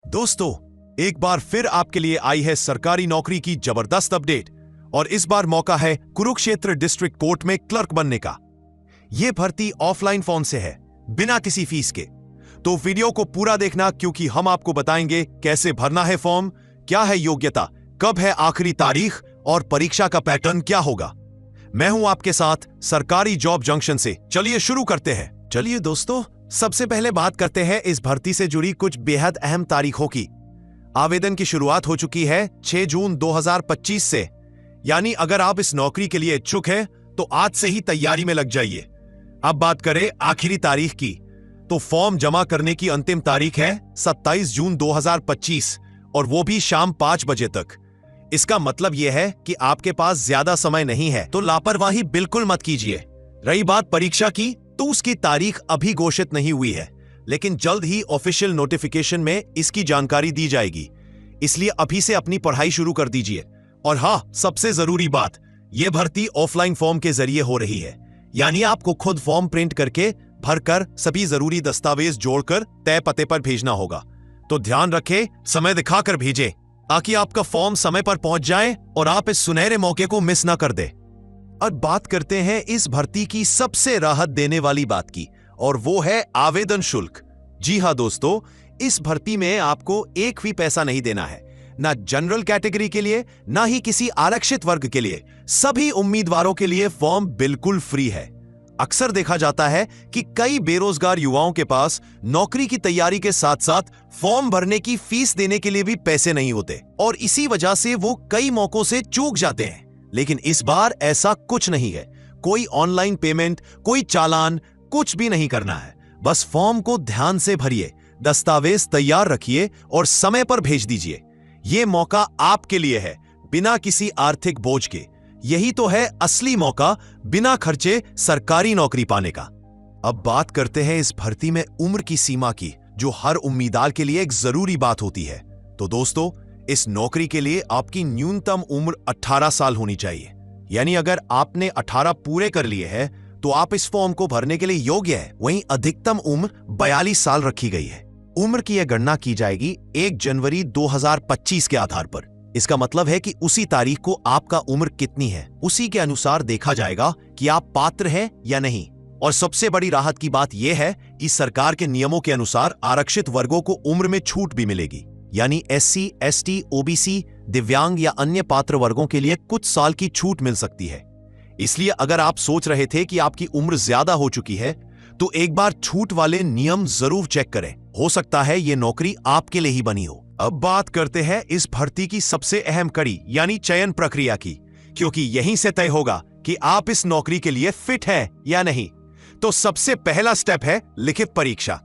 दोस्तों, एक बार फिर आपके लिए आई है सरकारी नौकरी की जबरदस्त अपडेट और इस बार मौका है कुरुक्षेत्र डिस्ट्रिक्ट कोर्ट में क्लर्क बनने का। यह भर्ती ऑफलाइन फॉर्म से है, बिना किसी फीस के। तो वीडियो को पूरा देखना क्योंकि हम आपको बताएंगे कैसे भरना है फॉर्म, क्या है योग्यता, कब है आखिरी तारीख और परीक्षा का पैटर्न क्या होगा। मैं हूं आपके साथ सरकारी जॉब जंक्शन से। चलिए शुरू करते हैं। चलिए दोस्तों, सबसे पहले बात करते हैं इस भर्ती से जुड़ी कुछ बेहद अहम तारीखों की। आवेदन की शुरुआत हो चुकी है 6 जून 2025 से, यानी अगर आप इस नौकरी के लिए इच्छुक हैं तो आज से ही तैयारी में लग जाइए। अब बात करें आखिरी तारीख की, तो फॉर्म जमा करने की अंतिम तारीख है 27 जून 2025 और वो भी शाम 5 बजे तक। इसका मतलब यह है कि आपके पास ज्यादा समय नहीं है, तो लापरवाही बिल्कुल मत कीजिए। रही बात परीक्षा की, तो उसकी तारीख अभी घोषित नहीं हुई है, लेकिन जल्द ही ऑफिशियल नोटिफिकेशन में इसकी जानकारी दी जाएगी। इसलिए अभी से अपनी पढ़ाई शुरू कर दीजिए। और हाँ, सबसे जरूरी बात, यह भर्ती ऑफलाइन फॉर्म के जरिए हो रही है, यानी आपको खुद फॉर्म प्रिंट करके भरकर सभी जरूरी दस्तावेज जोड़कर तय पते पर भेजना होगा। तो ध्यान रखें, समय दिखाकर भेजें ताकि आपका फॉर्म समय पर पहुंच जाए और आप इस सुनहरे मौके को मिस ना कर दे। अब बात करते हैं इस भर्ती की सबसे राहत देने वाली बात की, और वो है आवेदन शुल्क। जी हां दोस्तों, इस भर्ती में आपको एक भी पैसा नहीं देना है, ना जनरल कैटेगरी के लिए, ना ही किसी आरक्षित वर्ग के लिए। सभी उम्मीदवारों के लिए फॉर्म बिल्कुल फ्री है। अक्सर देखा जाता है कि कई बेरोजगार युवाओं के पास नौकरी की तैयारी के साथ साथ फॉर्म भरने की फीस देने के लिए भी पैसे नहीं होते और इसी वजह से वो कई मौकों से चूक जाते हैं। लेकिन इस बार ऐसा कुछ नहीं है। कोई ऑनलाइन पेमेंट, कोई चालान, कुछ भी नहीं करना है। बस फॉर्म को ध्यान से भरिए, दस्तावेज तैयार रखिए और समय पर भेज दीजिए। यह मौका आपके लिए है, बिना किसी आर्थिक बोझ के। यही तो है असली मौका, बिना खर्चे सरकारी नौकरी पाने का। अब बात करते हैं इस भर्ती में उम्र की सीमा की, जो हर उम्मीदवार के लिए एक जरूरी बात होती है। तो दोस्तों, इस नौकरी के लिए आपकी न्यूनतम उम्र 18 साल होनी चाहिए। यानी अगर आपने 18 पूरे कर लिए हैं तो आप इस फॉर्म को भरने के लिए योग्य है। वहीं अधिकतम उम्र 42 साल रखी गई है। उम्र की यह गणना की जाएगी 1 जनवरी 2025 के आधार पर। इसका मतलब है कि उसी तारीख को आपका उम्र कितनी है, उसी के अनुसार देखा जाएगा कि आप पात्र हैं या नहीं। और सबसे बड़ी राहत की बात यह है कि सरकार के नियमों के अनुसार आरक्षित वर्गों को उम्र में छूट भी मिलेगी। यानी SC, ST, OBC, दिव्यांग या अन्य पात्र वर्गों के लिए कुछ साल की छूट मिल सकती है। इसलिए अगर आप सोच रहे थे कि आपकी उम्र ज्यादा हो चुकी है, तो एक बार छूट वाले नियम जरूर चेक करें। हो सकता है ये नौकरी आपके लिए ही बनी हो। अब बात करते हैं इस भर्ती की सबसे अहम कड़ी यानी चयन प्रक्रिया की, क्योंकि यहीं से तय होगा कि आप इस नौकरी के लिए फिट हैं या नहीं। तो सबसे पहला स्टेप है लिखित परीक्षा।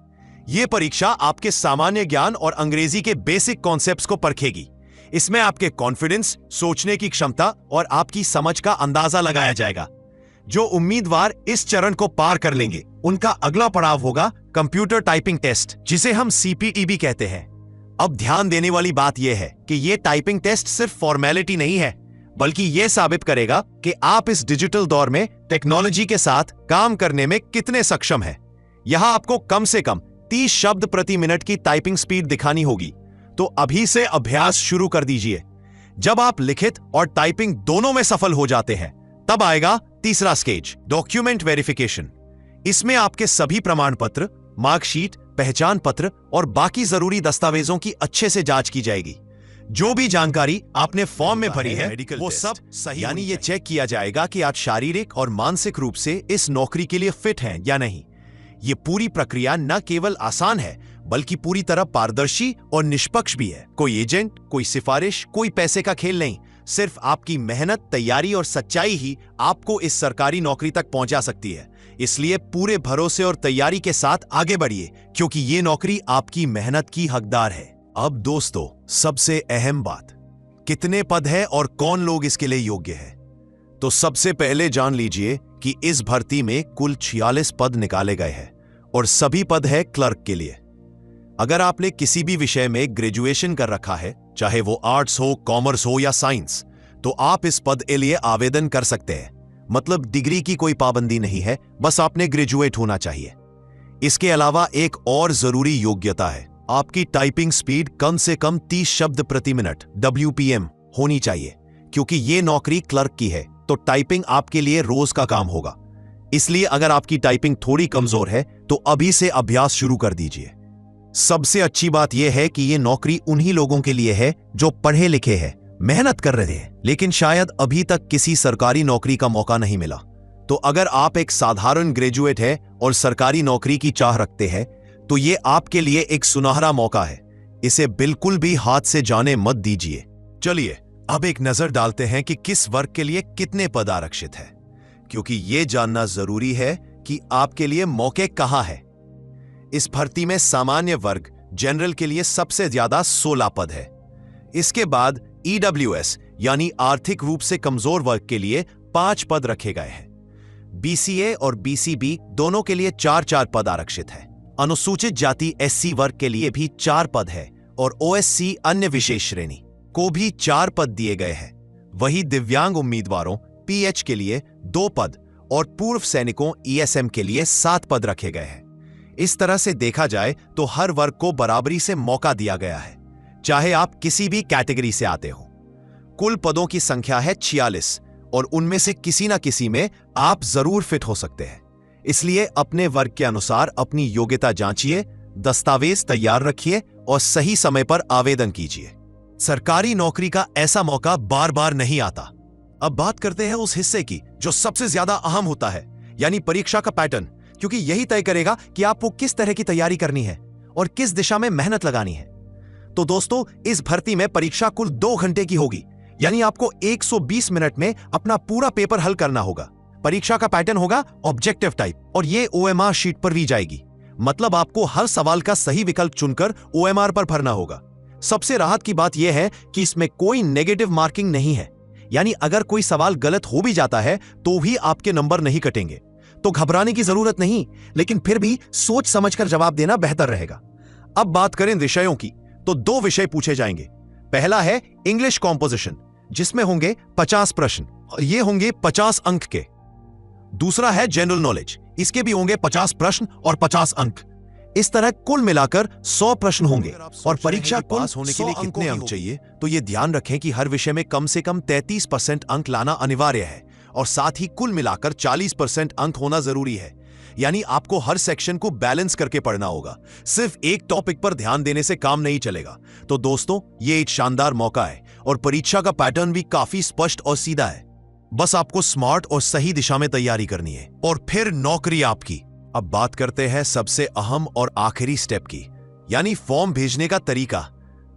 यह परीक्षा आपके सामान्य ज्ञान और अंग्रेजी के बेसिक कॉन्सेप्ट्स को परखेगी। इसमें आपके कॉन्फिडेंस, सोचने की क्षमता और आपकी समझ का अंदाजा लगाया जाएगा। जो उम्मीदवार इस चरण को पार कर लेंगे, उनका अगला पड़ाव होगा कंप्यूटर टाइपिंग टेस्ट, जिसे हम CPT भी कहते हैं। अब ध्यान देने वाली बात यह है कि यह टाइपिंग टेस्ट सिर्फ फॉर्मेलिटी नहीं है, बल्कि यह साबित करेगा कि आप इस डिजिटल दौर में टेक्नोलॉजी के साथ काम करने में कितने सक्षम हैं। यहां आपको कम से कम 30 शब्द प्रति मिनट की टाइपिंग स्पीड दिखानी होगी। तो अभी से अभ्यास शुरू कर दीजिए। जब आप लिखित और टाइपिंग दोनों में सफल हो जाते हैं, तब आएगा तीसरा स्टेज, डॉक्यूमेंट वेरिफिकेशन। इसमें आपके सभी प्रमाण पत्र, मार्कशीट, पहचान पत्र और बाकी जरूरी दस्तावेजों की अच्छे से जांच की जाएगी। जो भी जानकारी आपने फॉर्म में भरी है, वो सब सही, यानी ये चेक किया जाएगा कि आप शारीरिक और मानसिक रूप से इस नौकरी के लिए फिट हैं या नहीं। ये पूरी प्रक्रिया न केवल आसान है, बल्कि पूरी तरह पारदर्शी और निष्पक्ष भी है। कोई एजेंट, कोई सिफारिश, कोई पैसे का खेल नहीं। सिर्फ आपकी मेहनत, तैयारी और सच्चाई ही आपको इस सरकारी नौकरी तक पहुंचा सकती है। इसलिए पूरे भरोसे और तैयारी के साथ आगे बढ़िए, क्योंकि ये नौकरी आपकी मेहनत की हकदार है। अब दोस्तों, सबसे अहम बात, कितने पद है और कौन लोग इसके लिए योग्य है। तो सबसे पहले जान लीजिए कि इस भर्ती में कुल 46 पद निकाले गए हैं और सभी पद है क्लर्क के लिए। अगर आपने किसी भी विषय में ग्रेजुएशन कर रखा है, चाहे वो आर्ट्स हो, कॉमर्स हो या साइंस, तो आप इस पद के लिए आवेदन कर सकते हैं। मतलब डिग्री की कोई पाबंदी नहीं है, बस आपने ग्रेजुएट होना चाहिए। इसके अलावा एक और जरूरी योग्यता है, आपकी टाइपिंग स्पीड कम से कम 30 शब्द प्रति मिनट WPM होनी चाहिए, क्योंकि ये नौकरी क्लर्क की है, तो टाइपिंग आपके लिए रोज का काम होगा। इसलिए अगर आपकी टाइपिंग थोड़ी कमजोर है तो अभी से अभ्यास शुरू कर दीजिए। सबसे अच्छी बात यह है कि यह नौकरी उन्हीं लोगों के लिए है जो पढ़े लिखे हैं, मेहनत कर रहे हैं, लेकिन शायद अभी तक किसी सरकारी नौकरी का मौका नहीं मिला। तो अगर आप एक साधारण ग्रेजुएट है और सरकारी नौकरी की चाह रखते हैं, तो ये आपके लिए एक सुनहरा मौका है। इसे बिल्कुल भी हाथ से जाने मत दीजिए। चलिए अब एक नजर डालते हैं कि किस वर्ग के लिए कितने पद आरक्षित है, क्योंकि यह जानना जरूरी है कि आपके लिए मौके कहां है। इस भर्ती में सामान्य वर्ग जनरल के लिए सबसे ज्यादा 16 पद है। इसके बाद EWS यानी आर्थिक रूप से कमजोर वर्ग के लिए 5 पद रखे गए हैं। BCA और BCB दोनों के लिए 4-4 पद आरक्षित है। अनुसूचित जाति SC वर्ग के लिए भी 4 पद है और OSC अन्य विशेष श्रेणी को भी 4 पद दिए गए हैं। वही दिव्यांग उम्मीदवारों PH के लिए 2 पद और पूर्व सैनिकों ESM के लिए 7 पद रखे गए हैं। इस तरह से देखा जाए तो हर वर्ग को बराबरी से मौका दिया गया है, चाहे आप किसी भी कैटेगरी से आते हो। कुल पदों की संख्या है 46 और उनमें से किसी ना किसी में आप जरूर फिट हो सकते हैं। इसलिए अपने वर्ग के अनुसार अपनी योग्यता जांचिए, दस्तावेज तैयार रखिए और सही समय पर आवेदन कीजिए। सरकारी नौकरी का ऐसा मौका बार बार नहीं आता। अब बात करते हैं उस हिस्से की जो सबसे ज्यादा अहम होता है, यानी परीक्षा का पैटर्न, क्योंकि यही तय करेगा कि आपको किस तरह की तैयारी करनी है और किस दिशा में मेहनत लगानी है। तो दोस्तों, इस भर्ती में परीक्षा कुल 2 घंटे की होगी, यानी आपको 120 मिनट में अपना पूरा पेपर हल करना होगा। परीक्षा का पैटर्न होगा ऑब्जेक्टिव टाइप और ये OMR शीट पर भी जाएगी। मतलब आपको हर सवाल का सही विकल्प चुनकर OMR पर भरना होगा। सबसे राहत की बात यह है कि इसमें कोई नेगेटिव मार्किंग नहीं है, यानी अगर कोई सवाल गलत हो भी जाता है तो भी आपके नंबर नहीं कटेंगे। तो घबराने की जरूरत नहीं, लेकिन फिर भी सोच समझकर जवाब देना बेहतर रहेगा। अब बात करें विषयों की, तो 2 विषय पूछे जाएंगे। पहला है इंग्लिश कॉम्पोजिशन, जिसमें होंगे 50 प्रश्न और ये होंगे 50 अंक के। दूसरा है जनरल नॉलेज, इसके भी होंगे 50 प्रश्न और 50 अंक। इस तरह कुल मिलाकर 100 प्रश्न होंगे। और परीक्षा पास होने के लिए कितने अंक चाहिए, तो यह ध्यान रखें कि हर विषय में कम से कम 33% अंक लाना अनिवार्य है और साथ ही कुल मिलाकर 40% अंक होना जरूरी है। यानी आपको हर सेक्शन को बैलेंस करके पढ़ना होगा। सिर्फ एक टॉपिक पर ध्यान देने से काम नहीं चलेगा। तो दोस्तों, ये एक शानदार मौका है और परीक्षा का पैटर्न भी काफी स्पष्ट और सीधा है। बस आपको स्मार्ट और सही दिशा में तैयारी करनी है और फिर नौकरी आपकी। अब बात करते हैं सबसे अहम और आखिरी स्टेप की, यानी फॉर्म भेजने का तरीका।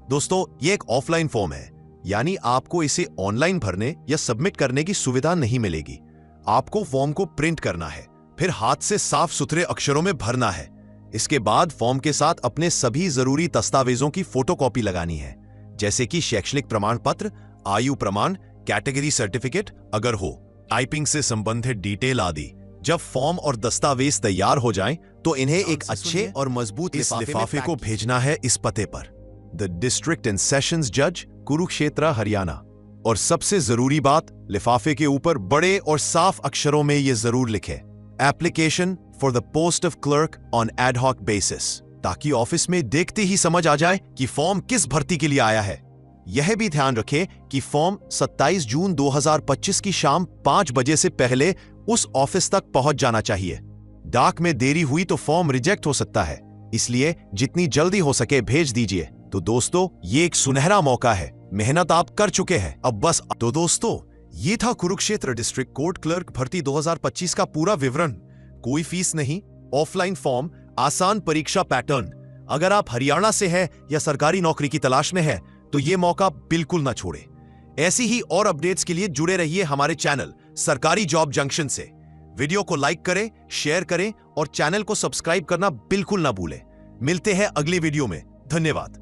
दोस्तों, ये एक ऑफलाइन फॉर्म है, यानी आपको इसे ऑनलाइन भरने या सबमिट करने की सुविधा नहीं मिलेगी। आपको फॉर्म को प्रिंट करना है, फिर हाथ से साफ सुथरे अक्षरों में भरना है। इसके बाद फॉर्म के साथ अपने सभी जरूरी दस्तावेजों की फोटोकॉपी लगानी है, जैसे कि शैक्षणिक प्रमाण पत्र, आयु प्रमाण, कैटेगरी सर्टिफिकेट अगर हो, टाइपिंग से संबंधित डिटेल आदि। जब फॉर्म और दस्तावेज तैयार हो जाएं, तो इन्हें एक अच्छे और मजबूत लिफाफे को भेजना है इस पते पर: द डिस्ट्रिक्ट एंड सेशंस जज, कुरुक्षेत्र, हरियाणा। और सबसे जरूरी बात, लिफाफे के ऊपर बड़े और साफ अक्षरों में यह जरूर लिखे: application for the post of clerk on ad hoc basis, ताकि ऑफिस में देखते ही समझ आ जाए कि फॉर्म किस भर्ती के लिए आया है। यह भी ध्यान रखें कि फॉर्म 27 जून 2025 की शाम 5 बजे से पहले उस ऑफिस तक पहुंच जाना चाहिए। डाक में देरी हुई तो फॉर्म रिजेक्ट हो सकता है, इसलिए जितनी जल्दी हो सके भेज दीजिए। तो दोस्तों, ये एक सुनहरा मौका है, मेहनत आप कर चुके हैं, अब बस। तो दोस्तों, ये था कुरुक्षेत्र डिस्ट्रिक्ट कोर्ट क्लर्क भर्ती 2025 का पूरा विवरण। कोई फीस नहीं, ऑफलाइन फॉर्म, आसान परीक्षा पैटर्न। अगर आप हरियाणा से हैं या सरकारी नौकरी की तलाश में है तो ये मौका बिल्कुल ना छोड़े। ऐसी ही और अपडेट्स के लिए जुड़े रहिए हमारे चैनल सरकारी जॉब जंक्शन से। वीडियो को लाइक करें, शेयर करें और चैनल को सब्सक्राइब करना बिल्कुल ना भूलें। मिलते हैं अगली वीडियो में। धन्यवाद।